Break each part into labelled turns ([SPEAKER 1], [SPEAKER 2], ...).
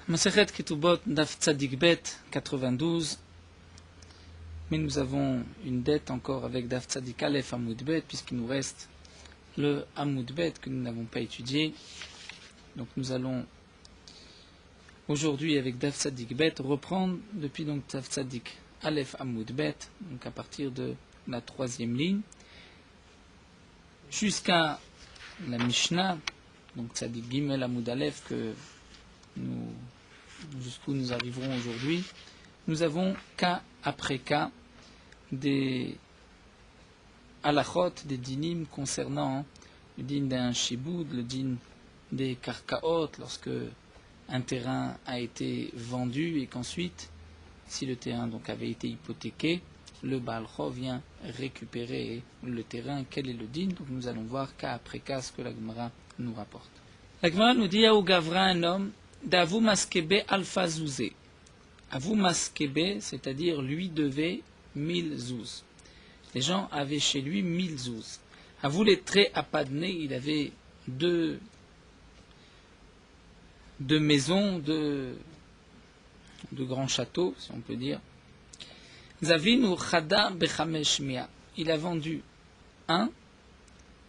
[SPEAKER 1] Masechet Ketubot, Daf Tzadik Bet, 92. Mais nous avons une dette encore avec Daf Tzadik Aleph Amoud Bet, puisqu'il nous reste le Amoud Bet que nous n'avons pas étudié. Donc nous allons aujourd'hui avec Daf Tzadik Bet reprendre depuis donc Daf Tzadik Aleph Amoud Bet, donc à partir de la troisième ligne, jusqu'à la Mishnah, donc Tzadik Gimel Amoud Aleph jusqu'où nous arriverons aujourd'hui. Nous avons cas après cas des halachot, des dinim concernant le din d'un shiboud, le din des karkaot, lorsque un terrain a été vendu et qu'ensuite, si le terrain donc avait été hypothéqué, le Baal Chov vient récupérer le terrain. Quel est le din? Donc nous allons voir cas après cas ce que la Gemara nous rapporte. La Gemara nous dit Yaou Gavra, un homme, d'Avou Maskebe Alpha Zouzé. Avou Maskebe, c'est-à-dire lui devait 1000 zouz. Les gens avaient chez lui 1000 zouz. Avou les traits à Padné, il avait deux maisons, de grands châteaux, si on peut dire. Zavinu Chada Bechamesh Mia. Il a vendu un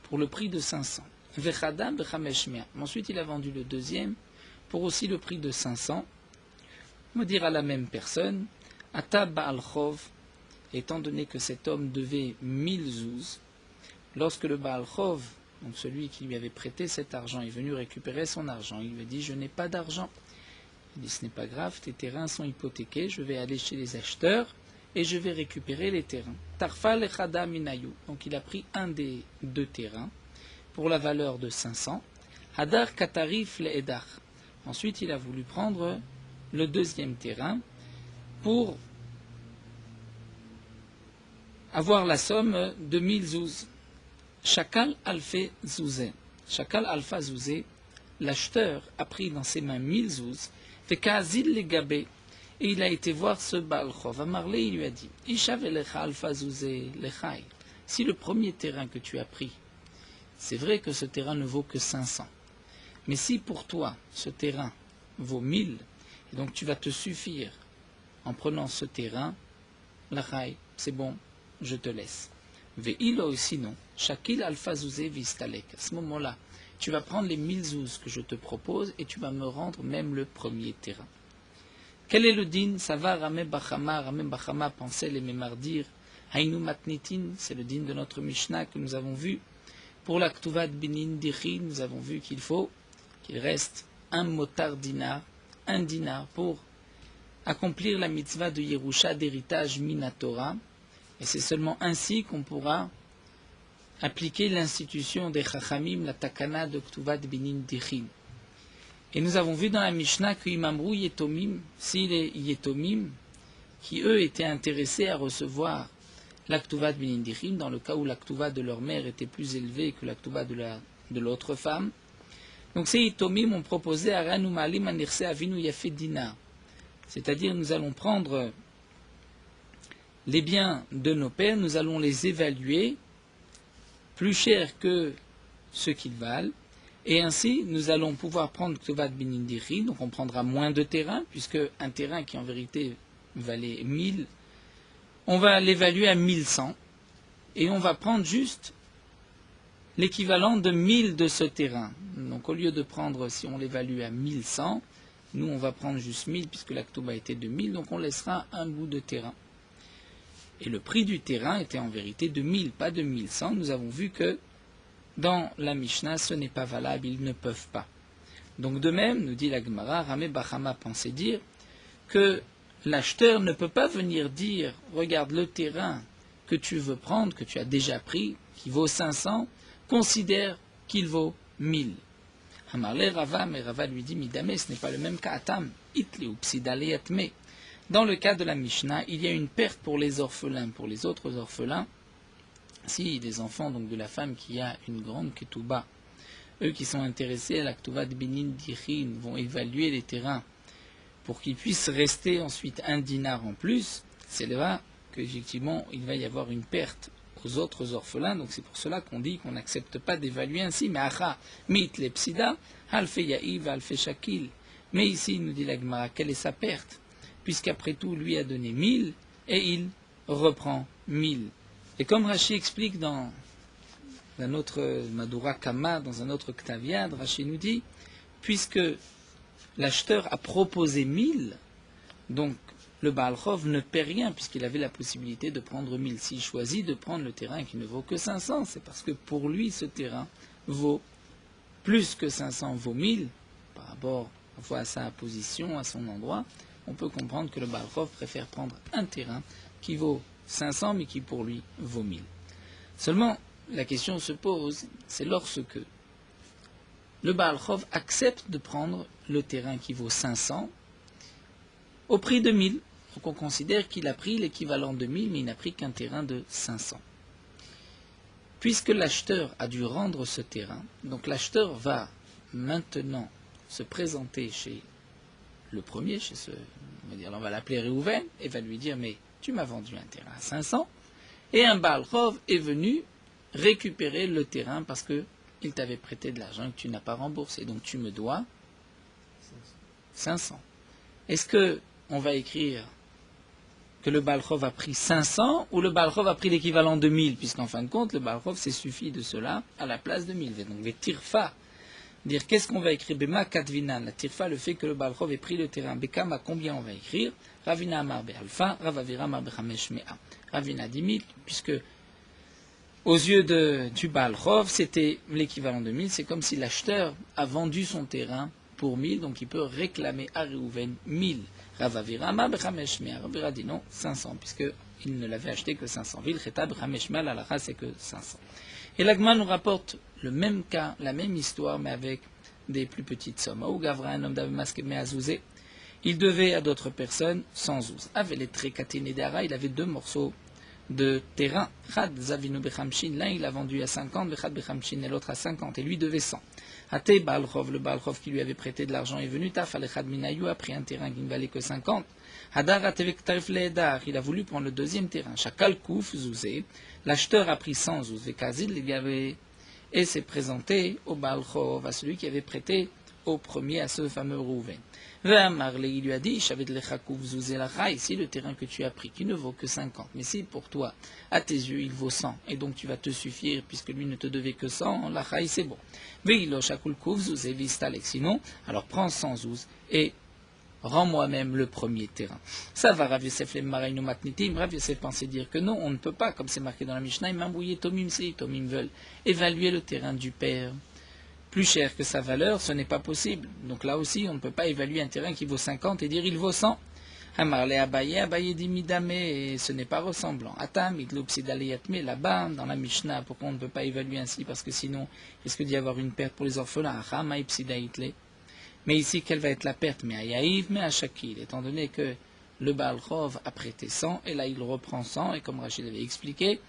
[SPEAKER 1] pour le prix de 500. Vechada Bechamesh Mia. Ensuite, il a vendu le deuxième pour aussi le prix de 500. On va dire à la même personne, Ata Baal Chov, étant donné que cet homme devait 1000 zouz, lorsque le Baal Chov, donc celui qui lui avait prêté cet argent, est venu récupérer son argent, il lui a dit, je n'ai pas d'argent. Il dit, ce n'est pas grave, tes terrains sont hypothéqués, je vais aller chez les acheteurs et je vais récupérer les terrains. Tarfa lechada minayou. Donc il a pris un des deux terrains pour la valeur de 500. Hadar katarif le'edar. Ensuite, il a voulu prendre le deuxième terrain pour avoir la somme de 1000 zouz. Shakal alfe zouzé. Shakal alfa zouzé. L'acheteur a pris dans ses mains 1000 zouz. Fait kazil le gabé. Et il a été voir ce Baal Chov. Amarlé, il lui a dit Ishav elecha alfa zouzé lechai. Si le premier terrain que tu as pris, c'est vrai que ce terrain ne vaut que 500. Mais si pour toi, ce terrain vaut 1000, et donc tu vas te suffire en prenant ce terrain, l'achai, c'est bon, je te laisse. Ve'ilo, sinon, shakil alfa zouzé vistalek. À ce moment-là, tu vas prendre les 1000 zouz que je te propose et tu vas me rendre même le premier terrain. Quel est le din? Ça va, Ramé Bachama pensait les mémardir. Haïnou matnitin, c'est le din de notre Mishnah que nous avons vu. Pour la Ktuvat Binin Dichi, nous avons vu qu'il reste un motar dinar, un dinar pour accomplir la mitzvah de Yerusha d'héritage Minatora. Et c'est seulement ainsi qu'on pourra appliquer l'institution des Chachamim, la Takana de Ktuvat Binin Dichi. Et nous avons vu dans la Mishnah que Imamrou Yetomim, si les Yetomim, qui eux étaient intéressés à recevoir l'Aktuvat Binin Dichim, dans le cas où l'Aktuvat de leur mère était plus élevée que l'Aktuvat de l'autre femme. Donc ces Yetomim ont proposé à Ranu Malim Anirse Avinu Yafet Dinar. C'est-à-dire nous allons prendre les biens de nos pères, nous allons les évaluer plus cher que ce qu'ils valent. Et ainsi, nous allons pouvoir prendre Ktuvat Binin Dichi, donc on prendra moins de terrain, puisque un terrain qui en vérité valait 1000, on va l'évaluer à 1100, et on va prendre juste l'équivalent de 1000 de ce terrain. Donc au lieu de prendre, si on l'évalue à 1100, nous on va prendre juste 1000, puisque la Ktuba était de 1000, donc on laissera un bout de terrain. Et le prix du terrain était en vérité de 1000, pas de 1100. Nous avons vu que dans la Mishnah, ce n'est pas valable, ils ne peuvent pas. Donc de même, nous dit la Gemara, Ramé Bachama pensait dire que l'acheteur ne peut pas venir dire, regarde le terrain que tu veux prendre, que tu as déjà pris, qui vaut 500, considère qu'il vaut 1000. Amarle Rava, mais Rava lui dit, Midame, ce n'est pas le même cas, Atam, Itli ou Psidale Yatme. Dans le cas de la Mishnah, il y a une perte pour les orphelins, pour les autres orphelins. Si les enfants donc de la femme qui a une grande ketouba, eux qui sont intéressés à la ketouba de Binin Dichin, vont évaluer les terrains pour qu'ils puissent rester ensuite un dinar en plus, c'est là qu'effectivement il va y avoir une perte aux autres orphelins. Donc c'est pour cela qu'on dit qu'on n'accepte pas d'évaluer ainsi. Mais acha mit lepsida, alfe yaïv, alfe shakil. Mais ici, nous dit la Gemara, quelle est sa perte? Puisqu'après tout, lui a donné 1000 et il reprend 1000. Et comme Rashi explique dans un autre Madura Kama, dans un autre Ktaviad, Rashi nous dit, puisque l'acheteur a proposé 1000, donc le Baal Chov ne paie rien puisqu'il avait la possibilité de prendre 1000. S'il choisit de prendre le terrain qui ne vaut que 500, c'est parce que pour lui ce terrain vaut plus que 500, vaut 1000, par rapport à sa position, à son endroit. On peut comprendre que le Baal Chov préfère prendre un terrain qui vaut 500 mais qui pour lui vaut 1000. Seulement, la question se pose, c'est lorsque le Baal Chov accepte de prendre le terrain qui vaut 500 au prix de 1000. Donc on considère qu'il a pris l'équivalent de 1000, mais il n'a pris qu'un terrain de 500. Puisque l'acheteur a dû rendre ce terrain, donc l'acheteur va maintenant se présenter chez le premier, on va l'appeler Réhouven, et va lui dire, mais tu m'as vendu un terrain à 500, et un Baal Chov est venu récupérer le terrain parce qu'il t'avait prêté de l'argent et que tu n'as pas remboursé, donc tu me dois 500. Est-ce qu'on va écrire que le Baal Chov a pris 500 ou le Baal Chov a pris l'équivalent de 1000, puisqu'en fin de compte, le Baal Chov s'est suffi de cela à la place de 1000. Donc les tirfa, dire qu'est-ce qu'on va écrire? Bema katvinan, la tirfa, le fait que le Baal Chov ait pris le terrain. Bekam, à combien on va écrire? Ravina amar be'alfa, ravavira amar bechamesh mea. Ravina 10 000, puisque aux yeux du Baal Chov, c'était l'équivalent de 1000. C'est comme si l'acheteur a vendu son terrain pour 1000, donc il peut réclamer à Réhouven 1000. Ravavira bechamesh mea. Ravira dit non, 500, puisqu'il ne l'avait acheté que 500. Vilcheta bechamesh mea, la lacha, c'est que 500. Et l'Agma nous rapporte le même cas, la même histoire, mais avec des plus petites sommes. Ou Gavra, un homme d'Avemaske Meazouzé, il devait à d'autres personnes 100 zouz. Avec les Trekatine d'Ara, il avait 2 morceaux de terrain. Chad Zavinu Bechamshin, l'un il a vendu à 50, Bechad Bechamshin et l'autre à 50, et lui devait 100. Ate Baal Chov, le Baal Chov qui lui avait prêté de l'argent est venu, Taf Alechad Minayu a pris un terrain qui ne valait que 50. Hadar Atevek Tarif Leedar, il a voulu prendre le deuxième terrain. Chakal Kouf Zouzé, l'acheteur a pris 100 zouz. Vekazil il y avait et s'est présenté au Baal Chov, à celui qui avait prêté au premier, à ce fameux Rouven. Ve'amarle, il lui a dit, Shavet lechakouf zouzé lacha, ici le terrain que tu as pris, qui ne vaut que 50, mais si pour toi, à tes yeux, il vaut 100, et donc tu vas te suffire, puisque lui ne te devait que 100, lacha, c'est bon. Ve'ilo shakulkouf zouzé vistalek, sinon, alors prends 100 zouz, et rends-moi même le premier terrain. Ça va, Rav Yosef le Maraïno Matnitim. Rav Yosef pensait dire que non, on ne peut pas, comme c'est marqué dans la Mishnah, Imambouye Tomim Si, Tomim veulent évaluer le terrain du père plus cher que sa valeur, ce n'est pas possible. Donc là aussi, on ne peut pas évaluer un terrain qui vaut 50 et dire il vaut 100. Amarle Abaye dit Midame, et ce n'est pas ressemblant. Atam, Idlopsidaleyatme, là-bas, dans la Mishnah, pourquoi on ne peut pas évaluer ainsi? Parce que sinon, il risque d'y avoir une perte pour les orphelins. Acham, Aipsidaitle. Mais ici, quelle va être la perte? Mais à Yaïv, mais à Shakil, étant donné que le Baal Chov a prêté 100, et là il reprend 100, et comme Rachid avait expliqué,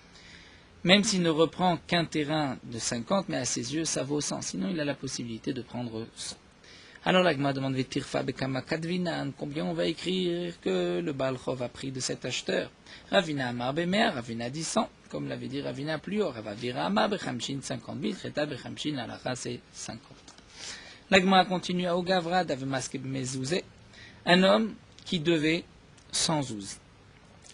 [SPEAKER 1] même s'il ne reprend qu'un terrain de 50, mais à ses yeux, ça vaut 100. Sinon, il a la possibilité de prendre 100. Alors l'Agma demande Vetirfa Bekama Kadvinan, combien on va écrire que le Baal Chov a pris de cet acheteur? Ravina Amar Bemer, Ravina dit 100, comme l'avait dit Ravina plus haut, Ravavira Amar Bechamshin 50 000, Cheta Bechamshin Alacha c'est 50. L'Agma continue à Ogavra d'Avemaske Mezouzé, un homme qui devait 100 zouz.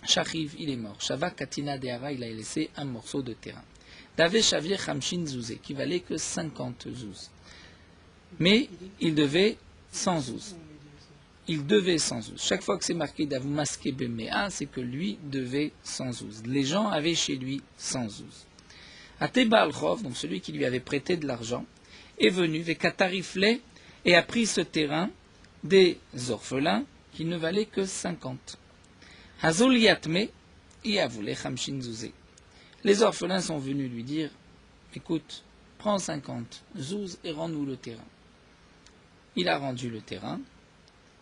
[SPEAKER 1] Shachiv, il est mort. Shava Katina Deara, il a laissé un morceau de terrain. Dave Shavir Hamshin Zouzé, qui valait que 50 zouz. Mais il devait 100 zouz. Il devait 100 zouz. Chaque fois que c'est marqué Davmaske Bemea, c'est que lui devait 100 zouz. Les gens avaient chez lui 100 zouz. Ate Baal Chov, donc celui qui lui avait prêté de l'argent, est venu, Vekatarifle, et a pris ce terrain des orphelins qui ne valaient que 50. Hazul Yatme, Iavule Chamshin Zouzé. Les orphelins sont venus lui dire, écoute, prends 50 zouz et rends-nous le terrain. Il a rendu le terrain,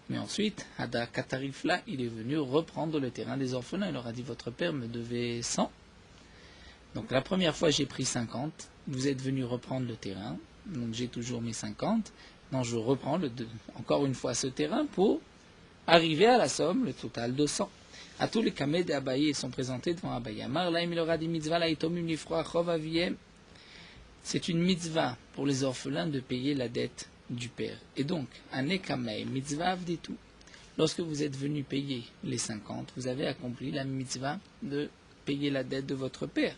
[SPEAKER 1] mais ensuite, Hada Katarifla, il est venu reprendre le terrain des orphelins. Il leur a dit, votre père me devait 100. Donc la première fois, j'ai pris 50. Vous êtes venu reprendre le terrain. Donc j'ai toujours mes 50. Donc je reprends encore une fois ce terrain pour arriver à la somme, le total de 100. À tous les Kamed et Abaye sont présentés devant Abaye. Amar, là, il aura dit mitzvah, là, c'est une mitzvah pour les orphelins de payer la dette du père. Et donc, anekamei mitzvah avditu. Lorsque vous êtes venu payer les 50, vous avez accompli la mitzvah de payer la dette de votre père.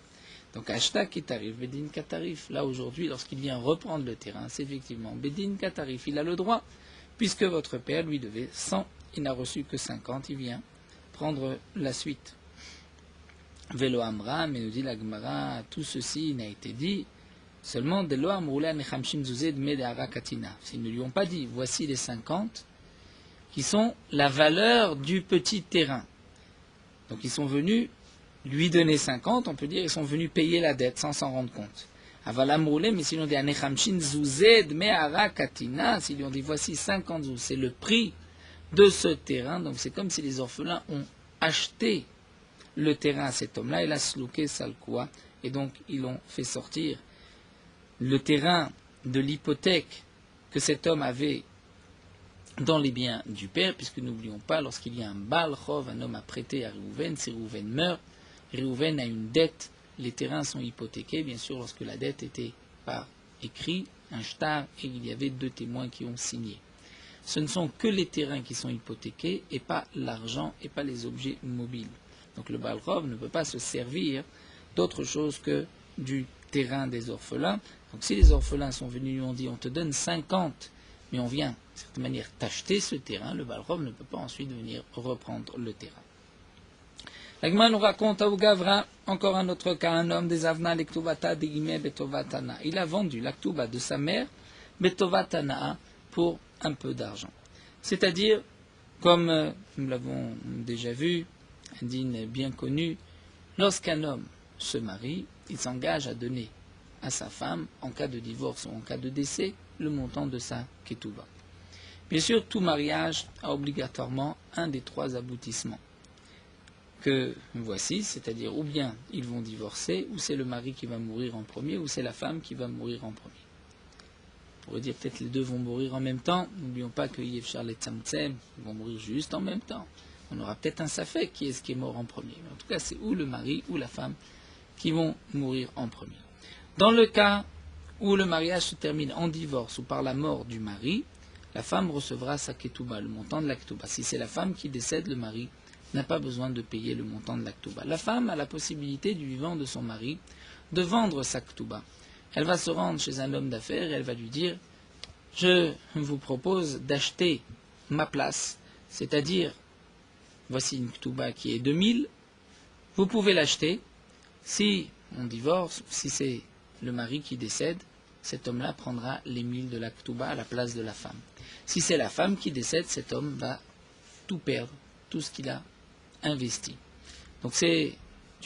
[SPEAKER 1] Donc, Ashta Ketarif, Bedin Katarif. Là, aujourd'hui, lorsqu'il vient reprendre le terrain, c'est effectivement Bedin Katarif. Il a le droit, puisque votre père lui devait 100, il n'a reçu que 50, il vient prendre la suite. Velo Amra, mais nous dit la Gemara, tout ceci n'a été dit seulement de lo amroula nechamshim zuzé de medara katina. S'ils ne lui ont pas dit, voici les 50 qui sont la valeur du petit terrain. Donc ils sont venus lui donner 50, on peut dire, ils sont venus payer la dette sans s'en rendre compte. Aval amroulé, mais s'ils ont dit nechamshim zuzé de medara katina, s'ils lui ont dit, voici 50 zouz, c'est le prix de ce terrain. Donc c'est comme si les orphelins ont acheté le terrain à cet homme-là, il a slouké salkoua, et donc ils l'ont fait sortir le terrain de l'hypothèque que cet homme avait dans les biens du père, puisque n'oublions pas, lorsqu'il y a un Baal Chov, un homme a prêté à Réhouven, si Réhouven meurt, Réhouven a une dette, les terrains sont hypothéqués, bien sûr, lorsque la dette était par écrit, un shtar, et il y avait 2 témoins qui ont signé. Ce ne sont que les terrains qui sont hypothéqués, et pas l'argent, et pas les objets mobiles. Donc le Baal Chov ne peut pas se servir d'autre chose que du terrain des orphelins. Donc si les orphelins sont venus et lui ont dit on te donne 50, mais on vient, de certaine manière, t'acheter ce terrain, le Baal Chov ne peut pas ensuite venir reprendre le terrain. La Gemara nous raconte à Ugavra, encore un autre cas, un homme des Avna, l'Ektuvata, d'Igime, Betovatana. Il a vendu l'Aktuba de sa mère, Betovatana, pour un peu d'argent. C'est-à-dire, comme nous l'avons déjà vu, un dîne bien connu, lorsqu'un homme se marie, il s'engage à donner à sa femme, en cas de divorce ou en cas de décès, le montant de sa ketouba. Bien sûr, tout mariage a obligatoirement un des 3 aboutissements que voici, c'est-à-dire ou bien ils vont divorcer, ou c'est le mari qui va mourir en premier, ou c'est la femme qui va mourir en premier. On pourrait dire peut-être les 2 vont mourir en même temps. N'oublions pas que Yevchar et Tzamtzem vont mourir juste en même temps. On aura peut-être un safek qui est mort en premier. Mais en tout cas, c'est ou le mari ou la femme qui vont mourir en premier. Dans le cas où le mariage se termine en divorce ou par la mort du mari, la femme recevra sa ketouba, le montant de la ketouba. Si c'est la femme qui décède, le mari n'a pas besoin de payer le montant de la ketouba. La femme a la possibilité du vivant de son mari de vendre sa ketouba. Elle va se rendre chez un homme d'affaires et elle va lui dire « Je vous propose d'acheter ma place, c'est-à-dire voici une ketouba qui est 2000, vous pouvez l'acheter. Si on divorce, si c'est le mari qui décède, cet homme-là prendra les 1000 de la ketouba à la place de la femme. Si c'est la femme qui décède, cet homme va tout perdre, tout ce qu'il a investi. Donc c'est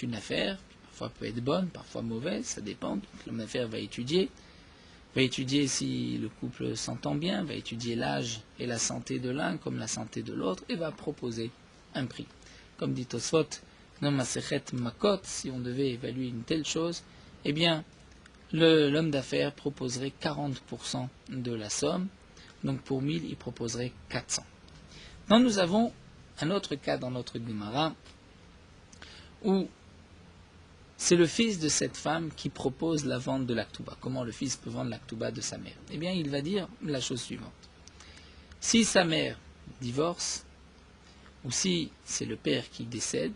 [SPEAKER 1] une affaire qui parfois peut être bonne, parfois mauvaise, ça dépend. L'homme d'affaires va étudier si le couple s'entend bien, va étudier l'âge et la santé de l'un comme la santé de l'autre, et va proposer un prix. Comme dit Tosfot, non masechet makot, si on devait évaluer une telle chose, eh bien, l'homme d'affaires proposerait 40% de la somme, donc pour 1000, il proposerait 400. Donc nous avons un autre cas dans notre Gemara, où c'est le fils de cette femme qui propose la vente de l'Aktuba. Comment le fils peut vendre l'Aktuba de sa mère? Eh bien, il va dire la chose suivante. Si sa mère divorce, ou si c'est le père qui décède,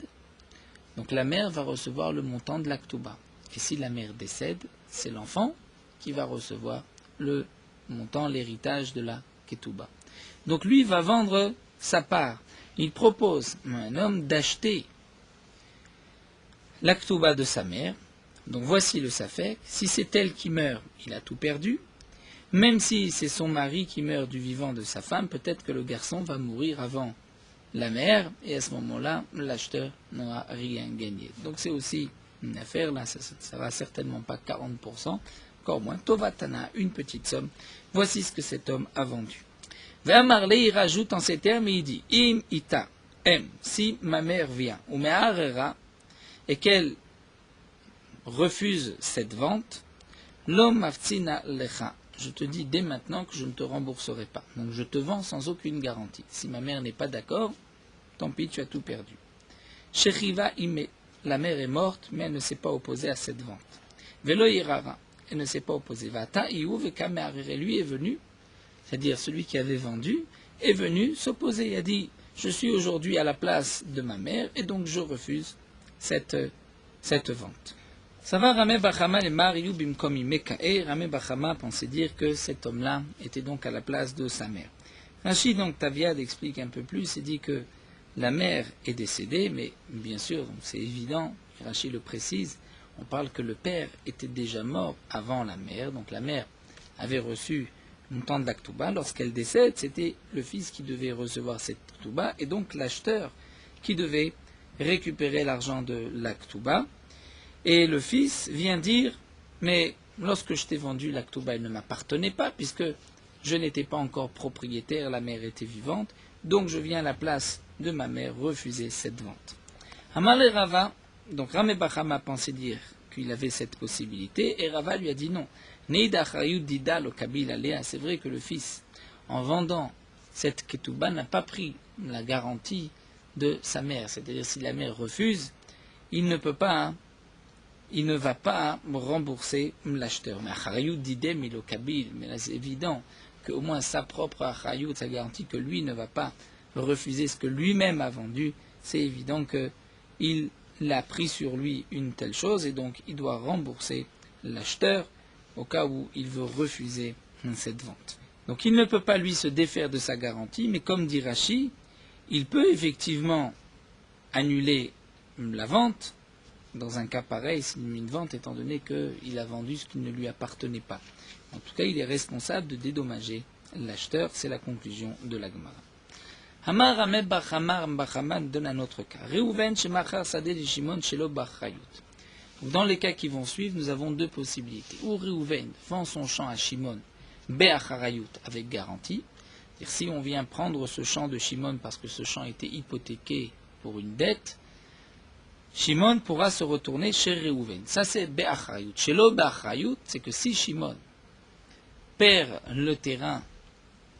[SPEAKER 1] donc la mère va recevoir le montant de l'Aktuba. Et si la mère décède, c'est l'enfant qui va recevoir le montant, l'héritage de la Ketouba. Donc lui va vendre sa part. Il propose à un homme d'acheter l'Aktuba de sa mère. Donc voici le Safek. Si c'est elle qui meurt, il a tout perdu. Même si c'est son mari qui meurt du vivant de sa femme, peut-être que le garçon va mourir avant la mère, et à ce moment-là, l'acheteur n'aura rien gagné. Donc c'est aussi une affaire, là, ça ne sera certainement pas 40%, encore moins. Tovatana, une petite somme. Voici ce que cet homme a vendu. Marley, il rajoute en ces termes, et il dit, Im ita, si ma mère vient, ou me'arera, et qu'elle refuse cette vente, l'homme aftsina lecha. Je te dis dès maintenant que je ne te rembourserai pas. Donc je te vends sans aucune garantie. Si ma mère n'est pas d'accord, tant pis, tu as tout perdu. Shechiva ime, la mère est morte, mais elle ne s'est pas opposée à cette vente. Velo irara, elle ne s'est pas opposée. Vata iou veka me'arere, lui est venu c'est-à-dire celui qui avait vendu, est venu s'opposer et a dit « Je suis aujourd'hui à la place de ma mère et donc je refuse cette vente. » Ça va, Ramé Bachama et Mariou Bimkomi Mekae. Ramé Bachama pensait dire que cet homme-là était donc à la place de sa mère. Rashi, donc, Taviad explique un peu plus et dit que la mère est décédée, mais bien sûr, c'est évident, Rashi le précise, on parle que le père était déjà mort avant la mère, donc la mère avait reçu une temps de l'Aktouba. Lorsqu'elle décède, c'était le fils qui devait recevoir cette Aktouba et donc l'acheteur qui devait récupérer l'argent de l'Aktouba. Et le fils vient dire, mais lorsque je t'ai vendu, l'Aktouba, elle ne m'appartenait pas, puisque je n'étais pas encore propriétaire, la mère était vivante, donc je viens à la place de ma mère refuser cette vente. Hamal et Rava, donc Ramé Bachama pensait dire qu'il avait cette possibilité, et Rava lui a dit non. Neida Chayut Dida lo Kabil Alea, c'est vrai que le fils, en vendant cette Ketouba, n'a pas pris la garantie de sa mère, c'est-à-dire si la mère refuse, il ne va pas rembourser l'acheteur. Mais Achayut Didem il Kabil, mais là c'est évident qu'au moins sa propre Achayut, sa garantie que lui ne va pas refuser ce que lui-même a vendu, c'est évident qu'il a pris sur lui une telle chose et donc il doit rembourser l'acheteur au cas où il veut refuser cette vente. Donc il ne peut pas lui se défaire de sa garantie, mais comme dit Rashi, il peut effectivement annuler la vente dans un cas pareil, c'est une vente étant donné qu'il a vendu ce qui ne lui appartenait pas. En tout cas, il est responsable de dédommager l'acheteur, c'est la conclusion de la Gemara. Hamar Ameb Bachamar Bachaman donne un autre cas. Reuven Shemachar Sadeh de Shimon Shelo Bachayut. Dans les cas qui vont suivre, nous avons deux possibilités. Ou Reuven vend son champ à Shimon Be'acharayut avec garantie. Si on vient prendre ce champ de Shimon parce que ce champ était hypothéqué pour une dette, Shimon pourra se retourner chez Reuven. Ça c'est Be'acharayut. Shelo Be'acharayut, c'est que si Shimon perd le terrain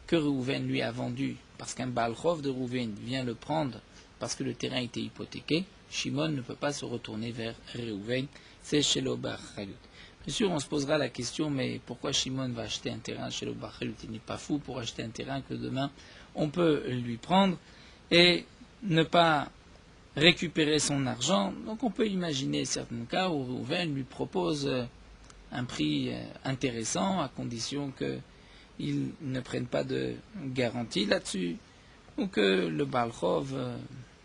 [SPEAKER 1] que Reuven lui a vendu parce qu'un Baal Chov de Reuven vient le prendre parce que le terrain était hypothéqué, Shimon ne peut pas se retourner vers Reuven, c'est Shelo B'acharayut. Bien sûr, on se posera la question, mais pourquoi Shimon va acheter un terrain chez le Bachayut? Il n'est pas fou pour acheter un terrain que demain on peut lui prendre et ne pas récupérer son argent. Donc on peut imaginer certains cas où Reuven lui propose un prix intéressant à condition qu'il ne prenne pas de garantie là-dessus ou que le Baal Chov,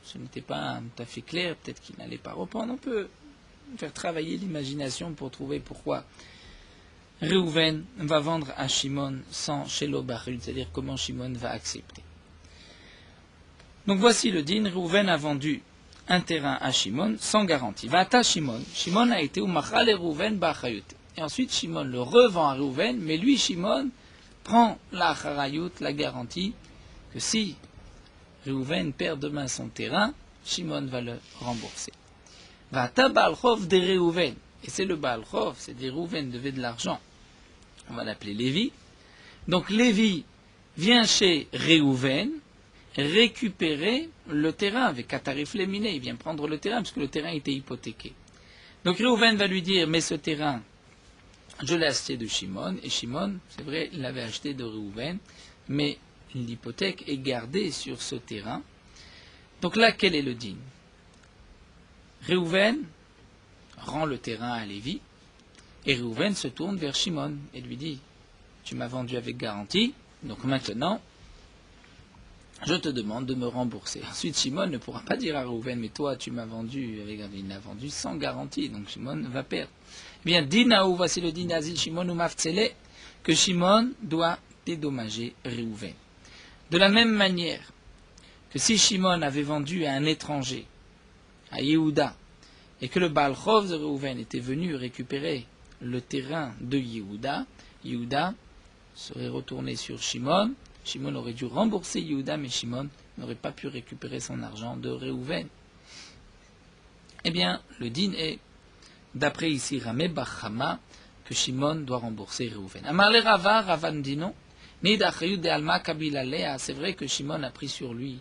[SPEAKER 1] ce n'était pas tout à fait clair, peut-être qu'il n'allait pas reprendre. On peut faire travailler l'imagination pour trouver pourquoi Reuven va vendre à Shimon sans Shelo Bachayut, c'est-à-dire comment Shimon va accepter. Donc voici le din, Reuven a vendu un terrain à Shimon sans garantie. Vata Shimon, Shimon a été ou machal et Reuven Bachayut. Et ensuite Shimon le revend à Reuven, mais lui Shimon prend la Acharayut, la garantie que si Reuven perd demain son terrain, Shimon va le rembourser. Vata Baal Chov de Reuven. Et c'est le Baal Chov, c'est-à-dire Reuven devait de l'argent. On va l'appeler Lévi. Donc Lévi vient chez Reuven récupérer le terrain avec un tarif léminé. Il vient prendre le terrain parce que le terrain était hypothéqué. Donc Reuven va lui dire, mais ce terrain, je l'ai acheté de Shimon. Et Shimon, c'est vrai, il l'avait acheté de Reuven, mais l'hypothèque est gardée sur ce terrain. Donc là, quel est le din? Reuven rend le terrain à Lévi, et Reuven se tourne vers Shimon et lui dit, tu m'as vendu avec garantie, donc maintenant, je te demande de me rembourser. Ensuite, Shimon ne pourra pas dire à Reuven, mais toi, tu m'as vendu avec garantie. Il l'a vendu sans garantie, donc Shimon va perdre. Eh bien, Dinaou, voici le din Azil Shimon ou Maftsele, que Shimon doit dédommager Reuven. De la même manière que si Shimon avait vendu à un étranger, à Yehuda, et que le Baal Chov de Reuven était venu récupérer le terrain de Yehuda, Yehuda serait retourné sur Shimon, Shimon aurait dû rembourser Yehuda, mais Shimon n'aurait pas pu récupérer son argent de Reuven. Eh bien, le din est, d'après ici Ramé Bachama, que Shimon doit rembourser Reuven. Amar le Rava, Rava nous dit non. C'est vrai que Shimon a pris sur lui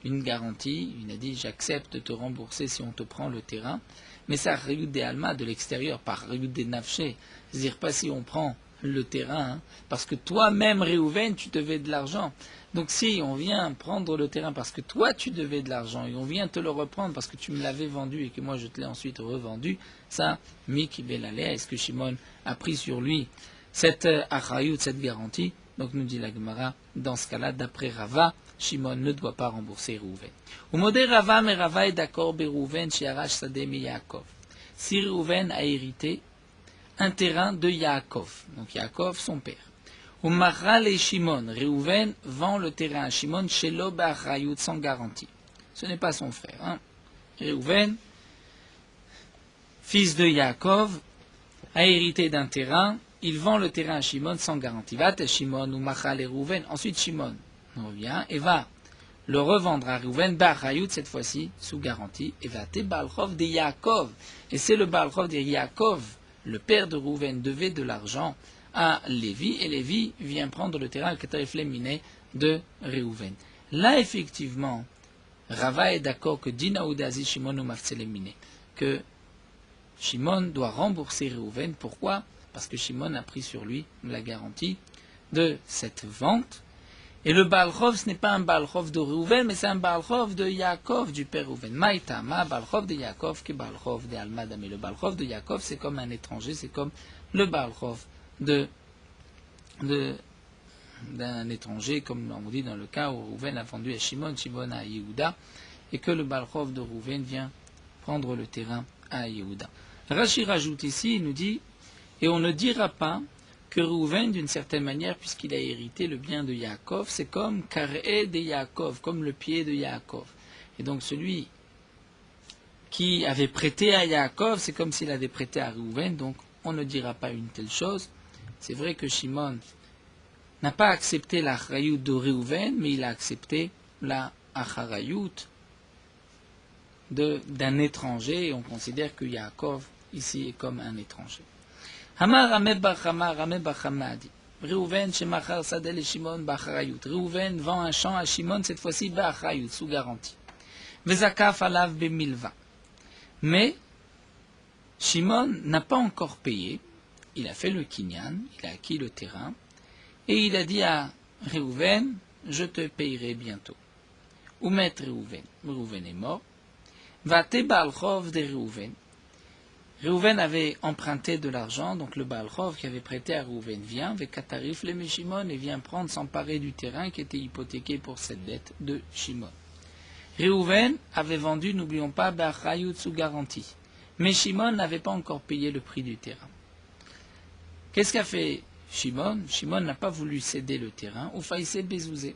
[SPEAKER 1] une garantie, il a dit j'accepte de te rembourser si on te prend le terrain, mais ça Rayud de Alma de l'extérieur, par Rayud de Nafché, c'est-à-dire pas si on prend le terrain, hein, parce que toi-même, Réhouven, tu devais de l'argent. Donc si on vient prendre le terrain parce que toi, tu devais de l'argent, et on vient te le reprendre parce que tu me l'avais vendu et que moi, je te l'ai ensuite revendu, ça, Miki Belalea, est-ce que Shimon a pris sur lui cette achayut, cette garantie? Donc nous dit la Gemara, dans ce cas-là, d'après Rava, Shimon ne doit pas rembourser Réhouven. Ou modé Rava, mais Rava est d'accord, Berouven, Shiarash Sadeh, Yaakov. Si Réhouven a hérité un terrain de Yaakov, donc Yaakov, son père. Ou Mahral et Shimon, Réhouven vend le terrain à Shimon chez l'Obachayut sans garantie. Ce n'est pas son frère. Hein. Réhouven, fils de Yaakov, a hérité d'un terrain, il vend le terrain à Shimon sans garantie. Va à Shimon ou Mahral et Réhouven, ensuite Shimon revient et va le revendre à Réhouven, Bachayut cette fois-ci, sous garantie, et va te Balchov de Yaakov. Et c'est le Balchov de Yaakov, le père de Réhouven, devait de l'argent à Lévi, et Lévi vient prendre le terrain al-Katarifleminé de Réhouven. Là, effectivement, Rava est d'accord que Dinaoudazi Shimon ou Maftselemine, que Shimon doit rembourser Réhouven. Pourquoi? Parce que Shimon a pris sur lui la garantie de cette vente. Et le Balchov, ce n'est pas un Balchov de Réhouven, mais c'est un Balchov de Yaakov, du père Réhouven. Maïtama, Balchov de Yaakov, qui est Balchov de Almada. Mais le Balchov de Yaakov, c'est comme un étranger, c'est comme le Balchov d'un étranger, comme on dit dans le cas où Réhouven a vendu à Shimon, Shimon à Yehuda, et que le Balchov de Réhouven vient prendre le terrain à Yehuda. Rashi rajoute ici, il nous dit, et on ne dira pas que Réhouven, d'une certaine manière, puisqu'il a hérité le bien de Yaakov, c'est comme Karé de Yaakov, comme le pied de Yaakov. Et donc celui qui avait prêté à Yaakov, c'est comme s'il avait prêté à Réhouven, donc on ne dira pas une telle chose. C'est vrai que Shimon n'a pas accepté la Acharayut de Réhouven, mais il a accepté la Acharayut d'un étranger, et on considère que Yaakov, ici, est comme un étranger. Hamar Rameh Bachama a dit Réhouven chez Machar Sadel et Shimon Bacharayut. Réhouven vend un champ à Shimon, cette fois-ci Bacharayut, sous garantie. Vezakaf alav bemilva. Mais Shimon n'a pas encore payé. Il a fait le kinyan, il a acquis le terrain, et il a dit à Réhouven, je te payerai bientôt. Oumet Réhouven. Réhouven est mort. Vate Balchov de Réhouven. Réhouven avait emprunté de l'argent, donc le Balchov qui avait prêté à Réhouven vient, avec Katarif le Shimon, et vient prendre, s'emparer du terrain qui était hypothéqué pour cette dette de Shimon. Réhouven avait vendu, n'oublions pas, Bachayut sous garantie. Mais Shimon n'avait pas encore payé le prix du terrain. Qu'est-ce qu'a fait Shimon? Shimon n'a pas voulu céder le terrain, ou faïsé Bezouzé.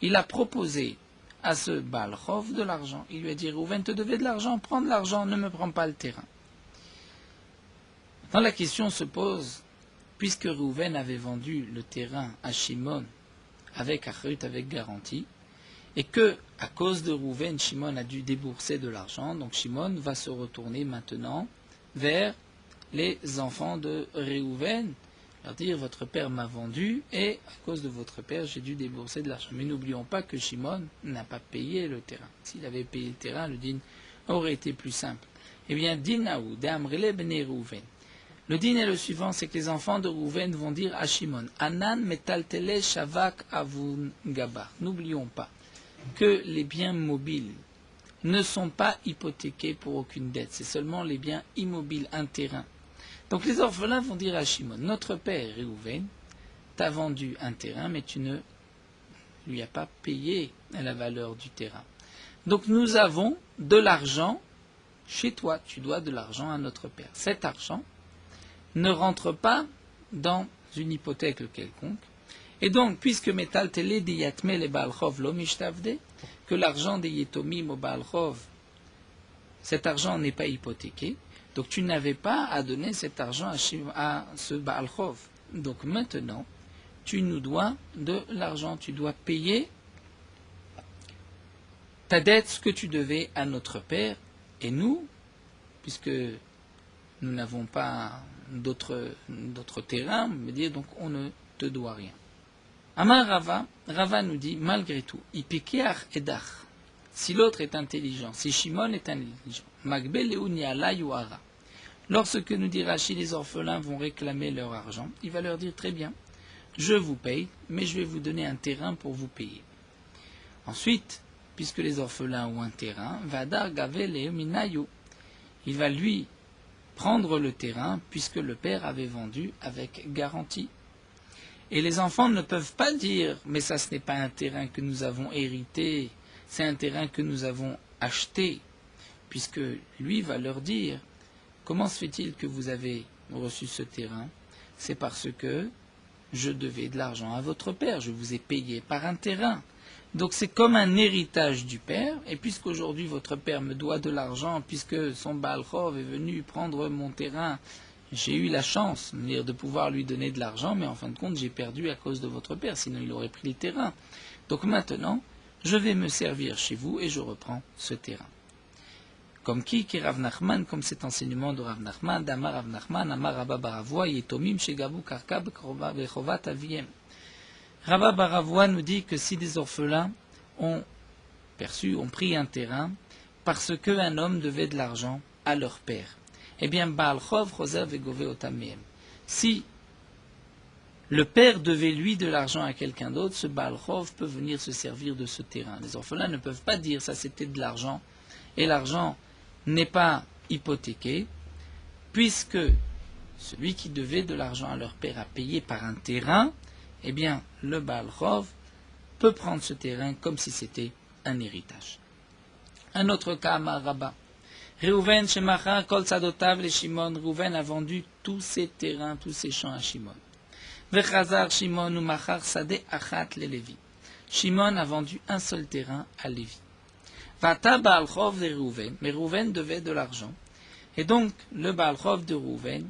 [SPEAKER 1] Il a proposé à ce Balchov de l'argent. Il lui a dit, Réhouven te devait de l'argent, prends de l'argent, ne me prends pas le terrain. Quand la question se pose, puisque Réhouven avait vendu le terrain à Shimon avec acharut, avec garantie, et que, à cause de Réhouven, Shimon a dû débourser de l'argent, donc Shimon va se retourner maintenant vers les enfants de Réhouven, leur dire, votre père m'a vendu, et à cause de votre père, j'ai dû débourser de l'argent. Mais n'oublions pas que Shimon n'a pas payé le terrain. S'il avait payé le terrain, le din aurait été plus simple. Eh bien, Dinaou, d'Amrele ben Réhouven. Le din est le suivant, c'est que les enfants de Réhouven vont dire à Shimon, Anan metaltele shavak avun gabar. N'oublions pas que les biens mobiles ne sont pas hypothéqués pour aucune dette, c'est seulement les biens immobiles, un terrain. Donc les orphelins vont dire à Shimon, notre père Réhouven t'a vendu un terrain, mais tu ne lui as pas payé la valeur du terrain. Donc nous avons de l'argent chez toi, tu dois de l'argent à notre père. Cet argent ne rentre pas dans une hypothèque quelconque. Et donc, puisque Metal Tele de Yatme le Baalchov lo mishtavde, que l'argent des Yetomim au Baalchov, cet argent n'est pas hypothéqué, donc tu n'avais pas à donner cet argent à ce Baalchov. Donc maintenant, tu nous dois de l'argent, tu dois payer ta dette, ce que tu devais à notre père, et nous, puisque nous n'avons pas d'autres terrains, me dire donc on ne te doit rien. Amar Rava, Rava nous dit malgré tout, Ipikeach edach, si l'autre est intelligent, si Shimon est intelligent, Magbel Leuniala Yuara, Lorsque nous dit Rachi, les orphelins vont réclamer leur argent, il va leur dire très bien, je vous paye, mais je vais vous donner un terrain pour vous payer. Ensuite, puisque les orphelins ont un terrain, Vadar Gavel Minayu, il va lui prendre le terrain puisque le père avait vendu avec garantie. Et les enfants ne peuvent pas dire mais ça ce n'est pas un terrain que nous avons hérité, c'est un terrain que nous avons acheté, puisque lui va leur dire comment se fait-il que vous avez reçu ce terrain? C'est parce que je devais de l'argent à votre père, je vous ai payé par un terrain. Donc c'est comme un héritage du père, et puisqu'aujourd'hui votre père me doit de l'argent, puisque son Baal Chov est venu prendre mon terrain, j'ai eu la chance de pouvoir lui donner de l'argent, mais en fin de compte j'ai perdu à cause de votre père, sinon il aurait pris le terrain. Donc maintenant, je vais me servir chez vous et je reprends ce terrain. Comme qui Rav Nachman, comme cet enseignement de Rav Nachman, d'Amar Rav Nachman, Amar Rabba Baravoua, Yetomim Shegabu Karka Bechovat Aviem. Rabba Baravoua nous dit que si des orphelins ont pris un terrain parce qu'un homme devait de l'argent à leur père, eh bien, Baal Chov, Choser Vegove Otamiem. Si le père devait lui de l'argent à quelqu'un d'autre, ce Baal Chov peut venir se servir de ce terrain. Les orphelins ne peuvent pas dire ça c'était de l'argent, et l'argent n'est pas hypothéqué, puisque celui qui devait de l'argent à leur père a payé par un terrain, eh bien, le Baal Chov peut prendre ce terrain comme si c'était un héritage. Un autre cas, Amar Rabba. Reuven Shemachar Kol Tzadotav le Shimon. Reuven a vendu tous ses terrains, tous ses champs à Shimon. Vechazar Shimon ou Machar Sade Achat le Lévi. Shimon a vendu un seul terrain à Lévi. Vata Baal Chov de Reuven. Mais Reuven devait de l'argent. Et donc, le Baal Chov de Reuven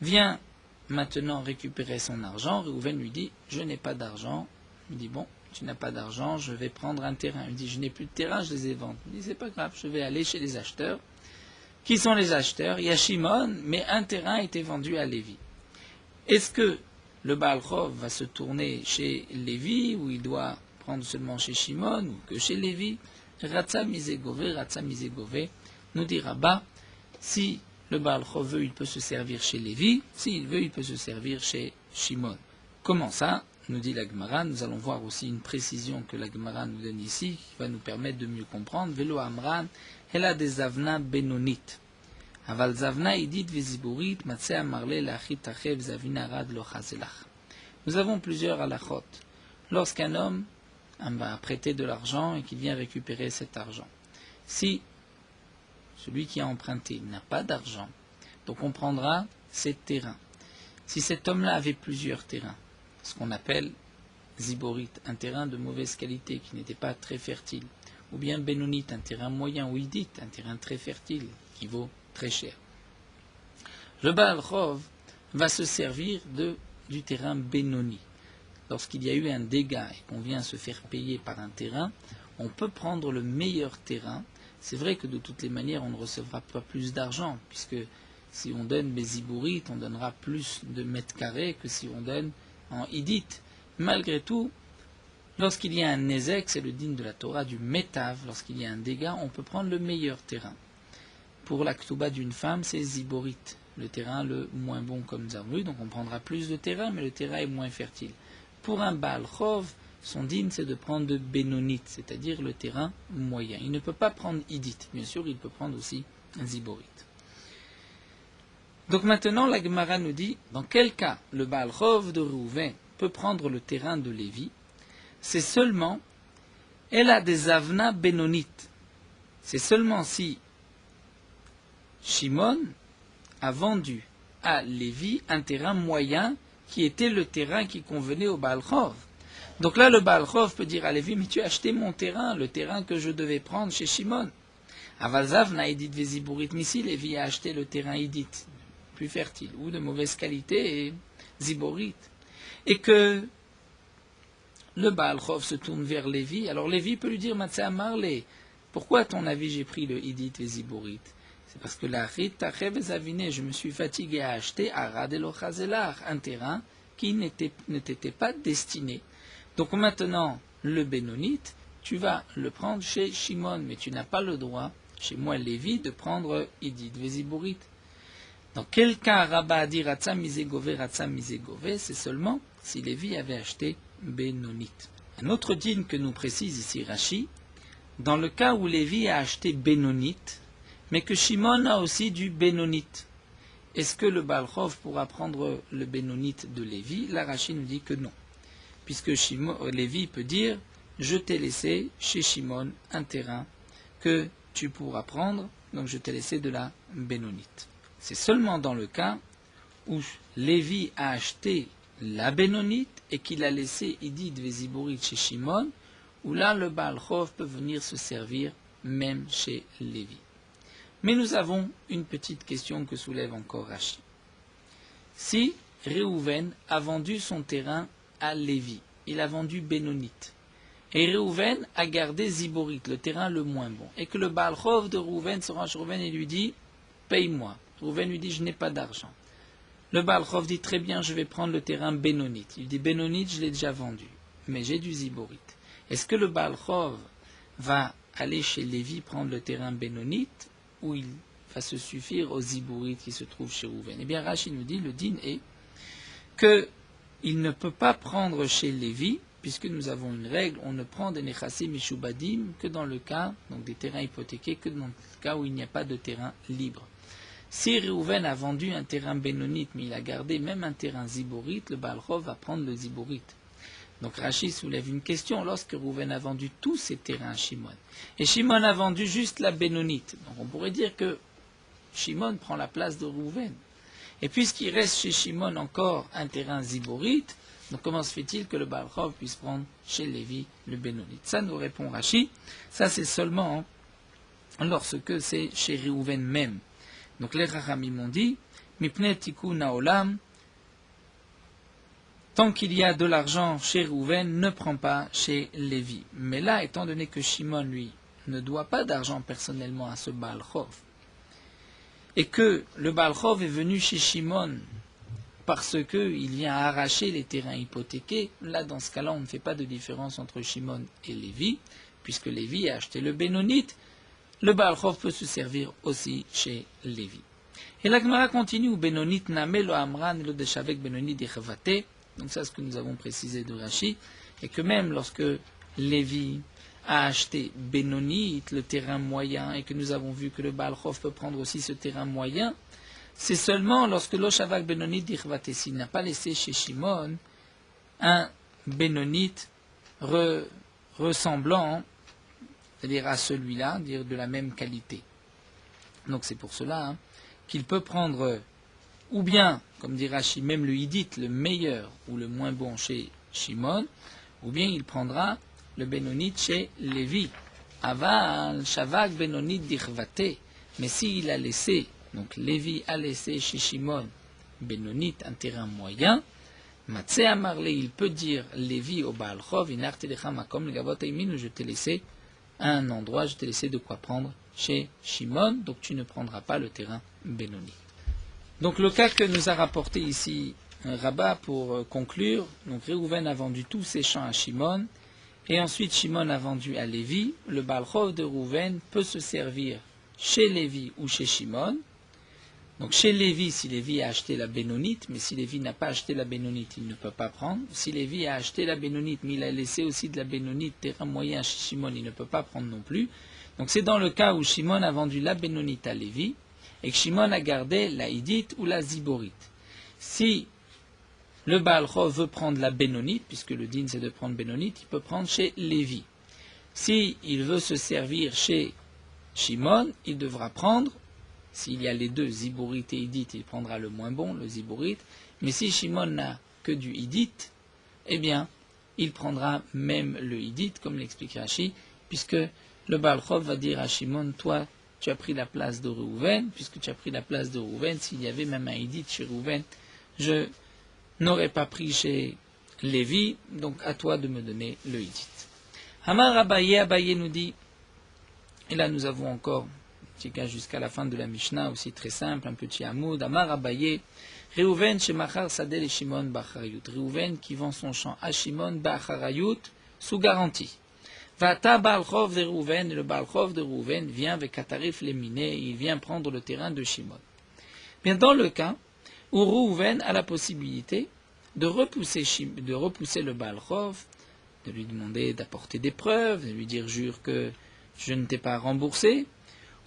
[SPEAKER 1] vient maintenant récupérer son argent. Reuven lui dit, je n'ai pas d'argent. Il dit, bon, tu n'as pas d'argent, je vais prendre un terrain. Il dit, je n'ai plus de terrain, je les ai vendus. Il dit, c'est pas grave, je vais aller chez les acheteurs. Qui sont les acheteurs? Il y a Shimon, mais un terrain a été vendu à Lévi. Est-ce que le Baal Chov va se tourner chez Lévi, ou il doit prendre seulement chez Shimon, ou que chez Lévi? Ratza Mizegove, nous dit Rabba, si le Baal Chov veut, il peut se servir chez Lévi, s'il veut, il peut se servir chez Shimon. Comment ça? Nous dit la Gemara. Nous allons voir aussi une précision que la Gemara nous donne ici, qui va nous permettre de mieux comprendre. Velo Amran, Hela des Zavna Benonit. Aval Zavna idit Viziburit, Matsea Marle Lachit Achev Zavina Rad Lochazelach. Nous avons plusieurs halachot. Lorsqu'un homme va prêter de l'argent et qu'il vient récupérer cet argent, si celui qui a emprunté n'a pas d'argent, donc on prendra ses terrains. Si cet homme-là avait plusieurs terrains, ce qu'on appelle ziborit, un terrain de mauvaise qualité qui n'était pas très fertile, ou bien benonit, un terrain moyen, ou idit, un terrain très fertile qui vaut très cher. Le Baal Chov va se servir du terrain benoni. Lorsqu'il y a eu un dégât et qu'on vient se faire payer par un terrain, on peut prendre le meilleur terrain. C'est vrai que de toutes les manières, on ne recevra pas plus d'argent, puisque si on donne des zibourites, on donnera plus de mètres carrés que si on donne en idit. Malgré tout, lorsqu'il y a un nézek, c'est le digne de la Torah du métav, lorsqu'il y a un dégât, on peut prendre le meilleur terrain. Pour la ktuba d'une femme, c'est ziborit, le terrain le moins bon comme nous avons vu, donc on prendra plus de terrain, mais le terrain est moins fertile. Pour un Baal Chov, son digne, c'est de prendre de bénonite, c'est-à-dire le terrain moyen. Il ne peut pas prendre idit, bien sûr, il peut prendre aussi un ziborit. Donc maintenant, la Gemara nous dit, dans quel cas le Baal Chov de Reuven peut prendre le terrain de Lévi? C'est seulement, elle a des avna bénonites. C'est seulement si Shimon a vendu à Lévi un terrain moyen qui était le terrain qui convenait au Baal Chov. Donc là, le Baal Chov peut dire à Lévi, mais tu as acheté mon terrain, le terrain que je devais prendre chez Shimon. Avalzav n'a idit veziburit misi, Lévi a acheté le terrain idit, plus fertile, ou de mauvaise qualité, et ziborit. Et que le Baal Chov se tourne vers Lévi, alors Lévi peut lui dire, Matzah Marley, pourquoi à ton avis j'ai pris le idit et ziborit? C'est parce que la Rita Zavine, je me suis fatigué à acheter Arad el Ochazelach, un terrain qui n'était pas destiné. Donc maintenant, le Bénonite, tu vas le prendre chez Shimon, mais tu n'as pas le droit, chez moi Lévi, de prendre Idit Véziburit. Dans quel cas Rabba a dit Ratsa Misegové, c'est seulement si Lévi avait acheté Bénonite. Un autre dîne que nous précise ici Rashi, dans le cas où Lévi a acheté Bénonite, mais que Shimon a aussi du Bénonite, est-ce que le Baal Chov pourra prendre le Bénonite de Lévi? La Rashi nous dit que non, puisque Lévi peut dire je t'ai laissé chez Shimon un terrain que tu pourras prendre, donc je t'ai laissé de la Bénonite. C'est seulement dans le cas où Lévi a acheté la Bénonite et qu'il a laissé Idit Véziborit chez Shimon, où là le Baal Chov peut venir se servir même chez Lévi. Mais nous avons une petite question que soulève encore Rashi. Si Réhouven a vendu son terrain à Lévi, il a vendu Bénonite, et Réhouven a gardé Ziborit, le terrain le moins bon, et que le Baal Chov de Réhouven se rend chez Réhouven et lui dit « Paye-moi ». Réhouven lui dit « Je n'ai pas d'argent ». Le Baal Chov dit « Très bien, je vais prendre le terrain Bénonite ». Il dit « Bénonite, je l'ai déjà vendu, mais j'ai du Ziborit ». Est-ce que le Baal Chov va aller chez Lévi prendre le terrain Bénonite ou il va se suffire aux Ziborit qui se trouvent chez Réhouven? Eh bien, Rashi nous dit, le din est qu'il ne peut pas prendre chez Lévi, puisque nous avons une règle, on ne prend des Nechassim Mishubadim que dans le cas, donc des terrains hypothéqués, que dans le cas où il n'y a pas de terrain libre. Si Réhouven a vendu un terrain Bénonite, mais il a gardé même un terrain Ziborit, le Baal Chov va prendre le Ziborit. Donc Rashi soulève une question, lorsque Réhouven a vendu tous ses terrains à Shimon, et Shimon a vendu juste la Bénonite, donc on pourrait dire que Shimon prend la place de Réhouven. Et puisqu'il reste chez Shimon encore un terrain Ziborite, donc comment se fait-il que le Baal Chov puisse prendre chez Lévi le Bénonite? Ça nous répond Rashi, ça c'est seulement lorsque c'est chez Réhouven même. Donc les Rachamim m'ont dit, Mipne Tikkun Haolam, tant qu'il y a de l'argent chez Réhouven, ne prend pas chez Lévi. Mais là, étant donné que Shimon, lui, ne doit pas d'argent personnellement à ce Baal Chov, et que le Baal Chov est venu chez Shimon parce qu'il vient arracher les terrains hypothéqués, là, dans ce cas-là, on ne fait pas de différence entre Shimon et Lévi, puisque Lévi a acheté le Bénonite, le Baal Chov peut se servir aussi chez Lévi. Et la Gemara continue, Bénonite name lo amran lo deshavek Bénonite dichavate. Donc ça, c'est ce que nous avons précisé de Rashi, et que même lorsque Lévi a acheté Bénonite, le terrain moyen, et que nous avons vu que le Baal Chov peut prendre aussi ce terrain moyen, c'est seulement lorsque l'Oshavak Bénonite d'Ichvate, s'il n'a pas laissé chez Shimon un Bénonite ressemblant, c'est-à-dire à celui-là, dire de la même qualité. Donc c'est pour cela qu'il peut prendre, ou bien, comme dit Rashi, même le Hidit, le meilleur ou le moins bon chez Shimon, ou bien il prendra le Bénonite chez Lévi. Aval, Shavak Bénonite d'Ichvate. Mais s'il a laissé, donc Lévi a laissé chez Shimon Bénonite un terrain moyen, Matse Amarle, il peut dire Lévi au Baal Chov, Inartelecha Makom Legavot Eimin, je t'ai laissé un endroit, je t'ai laissé de quoi prendre chez Shimon, donc tu ne prendras pas le terrain Bénonite. Donc le cas que nous a rapporté ici Rabat pour conclure, donc Réhouven a vendu tous ses champs à Shimon, et ensuite Shimon a vendu à Lévi. Le Baal Chov de Réhouven peut se servir chez Lévi ou chez Shimon. Donc chez Lévi, si Lévi a acheté la Bénonite, mais si Lévi n'a pas acheté la Bénonite, il ne peut pas prendre. Si Lévi a acheté la Bénonite, mais il a laissé aussi de la Bénonite, terrain moyen chez Shimon, il ne peut pas prendre non plus. Donc c'est dans le cas où Shimon a vendu la Bénonite à Lévi, et que Shimon a gardé la Hidite ou la Ziborite. Si le Baal Chov veut prendre la Bénonite, puisque le din c'est de prendre Bénonite, il peut prendre chez Lévi. Si il veut se servir chez Shimon, il devra prendre, s'il y a les deux, Ziborite et Hidite, il prendra le moins bon, le Ziborite. Mais si Shimon n'a que du Hidite, eh bien, il prendra même le Hidite, comme l'explique Rashi, puisque le Baal Chov va dire à Shimon, toi, tu as pris la place de Réhouven, puisque tu as pris la place de Réhouven, s'il y avait même un Hidite chez Réhouven, je n'aurais pas pris chez Lévi, donc à toi de me donner le Hidite. Amar Abaye, Abaye nous dit, et là nous avons encore un petit cas jusqu'à la fin de la Mishnah, aussi très simple, un petit hamoud. Amar Abaye, Réhouven chez Machar Sadel et Shimon Bacharayut. Réhouven qui vend son champ à Shimon Bacharayut sous garantie. Vata Baal Chov de Réhouven, et le Baal Chov de Réhouven vient avec Katarif les minés, il vient prendre le terrain de Shimon. Bien, dans le cas où Reuven a la possibilité de repousser le Baal Chov, de lui demander d'apporter des preuves, de lui dire jure que je ne t'ai pas remboursé,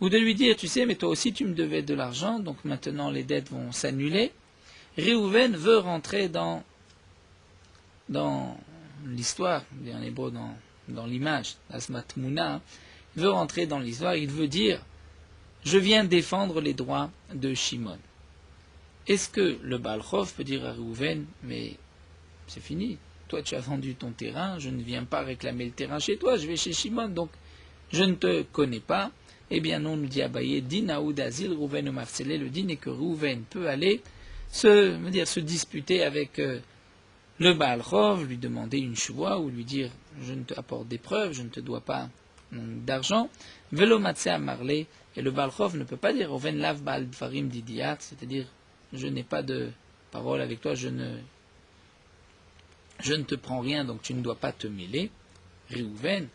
[SPEAKER 1] ou de lui dire tu sais mais toi aussi tu me devais de l'argent, donc maintenant les dettes vont s'annuler. Reuven veut rentrer dans l'histoire, en hébreu dans l'image, Asmat Mouna, il veut rentrer dans l'histoire, il veut dire je viens défendre les droits de Shimon. Est-ce que le Baal Chov peut dire à Reuven mais c'est fini, toi tu as vendu ton terrain, je ne viens pas réclamer le terrain chez toi, je vais chez Shimon, donc je ne te connais pas. Eh bien non, nous dit Abaye, din Aoud Azil, Reuven ou Mafsele, le din est que Reuven peut aller se disputer avec le Baal Chov, lui demander une choua ou lui dire je ne te apporte des preuves, je ne te dois pas d'argent. Velo Matzeh Amarle, et le Baal Chov ne peut pas dire Reuven lav Baal Dvarim Didiat, c'est-à-dire je n'ai pas de parole avec toi, je ne te prends rien, donc tu ne dois pas te mêler. Reuven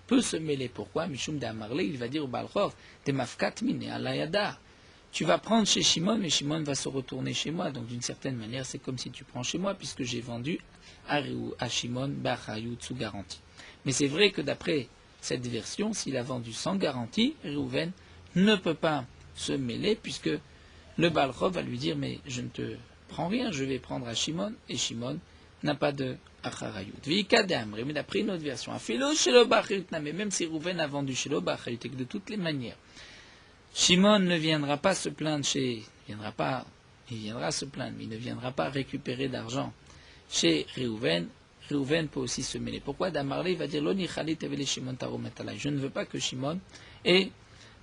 [SPEAKER 1] peut se mêler. Pourquoi? Mishum de Amarle, il va dire au Baal Chov, te mafkat mine alayada. Tu vas prendre chez Shimon, mais Shimon va se retourner chez moi. Donc d'une certaine manière, c'est comme si tu prends chez moi, puisque j'ai vendu à Shimon Bachayut sous garantie. Mais c'est vrai que d'après cette version, s'il a vendu sans garantie, Reuven ne peut pas se mêler, puisque le Baal Chov va lui dire, mais je ne te prends rien, je vais prendre à Shimon, et Shimon n'a pas de Acharayut. Mais d'après une autre version, mais même si Reuven a vendu chez Bachayut, et que de toutes les manières, Shimon ne viendra pas se plaindre il viendra se plaindre, mais il ne viendra pas récupérer d'argent chez Reuven. Reuven peut aussi se mêler. Pourquoi? Damarlé va dire, je ne veux pas que Shimon ait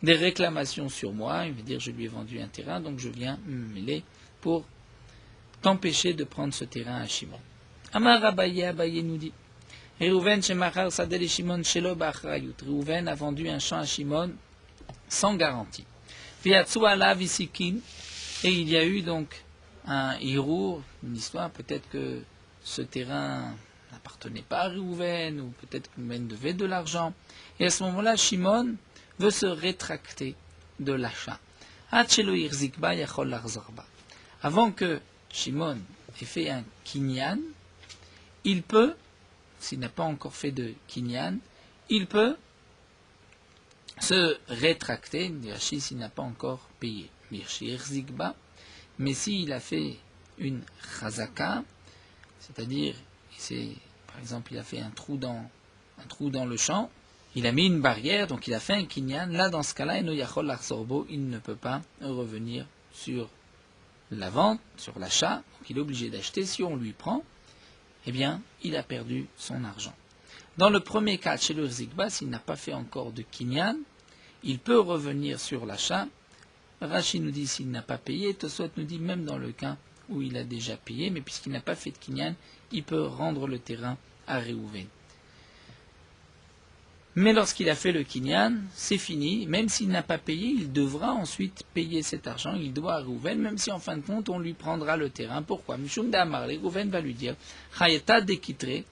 [SPEAKER 1] des réclamations sur moi, il veut dire, je lui ai vendu un terrain, donc je viens me mêler pour t'empêcher de prendre ce terrain à Shimon. Amar Abaye nous dit, Reuven a vendu un champ à Shimon sans garantie. Et il y a eu donc un hirour, une histoire, peut-être que ce terrain n'appartenait pas à Reuven, ou peut-être que Reuven devait de l'argent. Et à ce moment-là, Shimon veut se rétracter de l'achat. Avant que Shimon ait fait un kinyan, il peut, s'il n'a pas encore fait de kinyan, il peut se rétracter, s'il n'a pas encore payé. Mais s'il a fait une chazaka, c'est-à-dire, par exemple, il a fait un trou dans le champ, il a mis une barrière, donc il a fait un kinyan, là dans ce cas-là, il ne peut pas revenir sur la vente, sur l'achat, donc il est obligé d'acheter. Si on lui prend, eh bien, il a perdu son argent. Dans le premier cas, chez le Rzikba, s'il n'a pas fait encore de kinyan, il peut revenir sur l'achat. Rashi nous dit s'il n'a pas payé, Tosot nous dit même dans le cas où il a déjà payé, mais puisqu'il n'a pas fait de kinyan, il peut rendre le terrain à Reuven. Mais lorsqu'il a fait le kinyan, c'est fini, même s'il n'a pas payé, il devra ensuite payer cet argent, il doit à Reuven, même si en fin de compte on lui prendra le terrain. Pourquoi? Mishum Damarle, Reuven va lui dire, Chayeta Dekitre,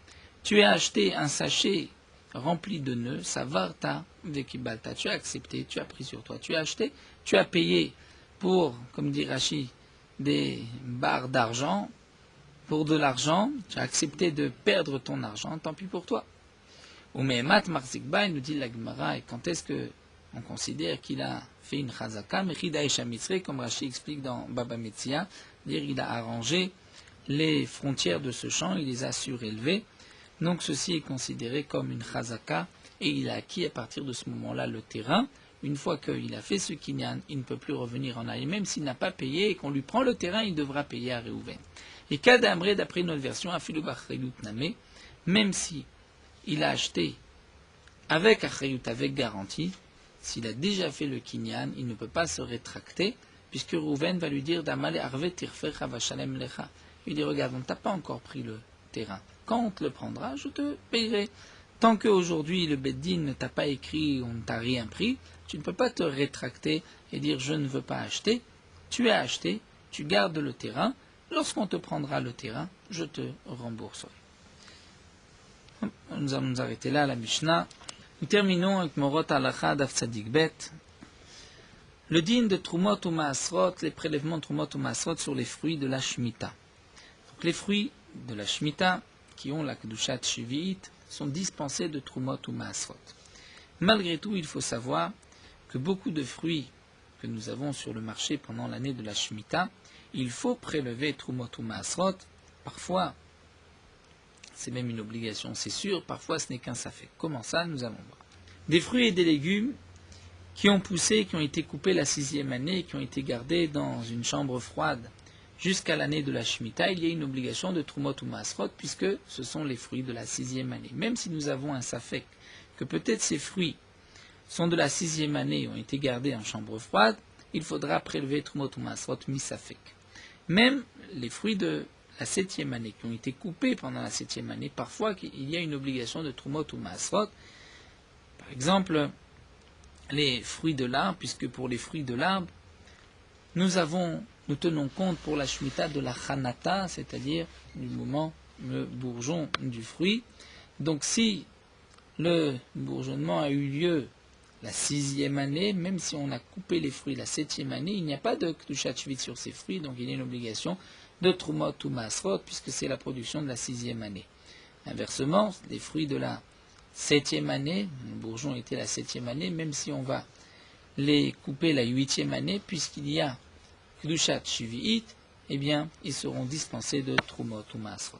[SPEAKER 1] tu as acheté un sachet rempli de nœuds, Savarta Vekibalta, tu as accepté, tu as pris sur toi, tu as acheté, tu as payé pour, comme dit Rashi, des barres d'argent, pour de l'argent, tu as accepté de perdre ton argent, tant pis pour toi. Ou Mehemat Marzikba, il nous dit la Gemara, et quand est-ce qu'on considère qu'il a fait une chazaka, Mechida et Shamitzre, comme Rashi explique dans Baba Metzia, dire il a arrangé les frontières de ce champ, il les a surélevées, donc ceci est considéré comme une chazaka, et il a acquis à partir de ce moment-là le terrain. Une fois qu'il a fait ce kinyan, il ne peut plus revenir en arrière, même s'il n'a pas payé et qu'on lui prend le terrain, il devra payer à Reuven. Et Kadamre, d'après notre version, Afilu Bachayut Name, même si il a acheté avec Achayut, avec garantie, s'il a déjà fait le kinyan, il ne peut pas se rétracter, puisque Reuven va lui dire Damale Arve Tirfecha Vashalem Lecha. Il dit regarde, on ne t'a pas encore pris le terrain. Quand on te le prendra, je te payerai. Tant qu'aujourd'hui le Beddin ne t'a pas écrit, on ne t'a rien pris, tu ne peux pas te rétracter et dire je ne veux pas acheter. Tu as acheté, tu gardes le terrain. Lorsqu'on te prendra le terrain, je te rembourserai. Nous allons nous arrêter là, la Mishnah. Nous terminons avec Morot Halacha Daf Tzadik Bet. 1. Shimon Amar Reuven, Reuven a dit, Shimon a dit, Achayta Dekitra, tu as acheté un sachet rempli de nœuds, Savarta Vekibalta, tu as accepté de perdre ton argent, tant pis pour toi. Le din de Trumot ou Maasrot, les prélèvements de Trumot ou Maasrot sur les fruits de la Shemitah. Donc les fruits de la Shemitah, qui ont la Kedushat Shvi'it, sont dispensés de Trumot ou Maasrot. Malgré tout, il faut savoir que beaucoup de fruits que nous avons sur le marché pendant l'année de la Shemitah, il faut prélever Trumot ou Maasrot. Parfois, c'est même une obligation, c'est sûr, parfois ce n'est qu'un safek. Comment ça? Nous allons voir. Des fruits et des légumes qui ont poussé, qui ont été coupés la 6e année, qui ont été gardés dans une chambre froide jusqu'à l'année de la Shemitah, il y a une obligation de Trumot ou Maasrot, puisque ce sont les fruits de la 6e année. Même si nous avons un safek, que peut-être ces fruits sont de la 6e année et ont été gardés en chambre froide, il faudra prélever Trumot ou Maasrot mi-safek. Même les fruits de la 7e année, qui ont été coupés pendant la 7e année, parfois il y a une obligation de Trumot ou Maasrot. Par exemple, les fruits de l'arbre, puisque pour les fruits de l'arbre, nous tenons compte pour la Shemitah de la Chanata, c'est-à-dire du moment, le bourgeon du fruit. Donc si le bourgeonnement a eu lieu la 6e année, même si on a coupé les fruits la 7e année, il n'y a pas de Kedushat Shvi'it sur ces fruits, donc il y a une obligation de Trumot ou Maasrot, puisque c'est la production de la 6e année. Inversement, les fruits de la 7e année, le bourgeon était la 7e année, même si on va les couper la 8e année, puisqu'il y a Kedushat Shvi'it, eh bien, ils seront dispensés de Trumot ou Maasrot.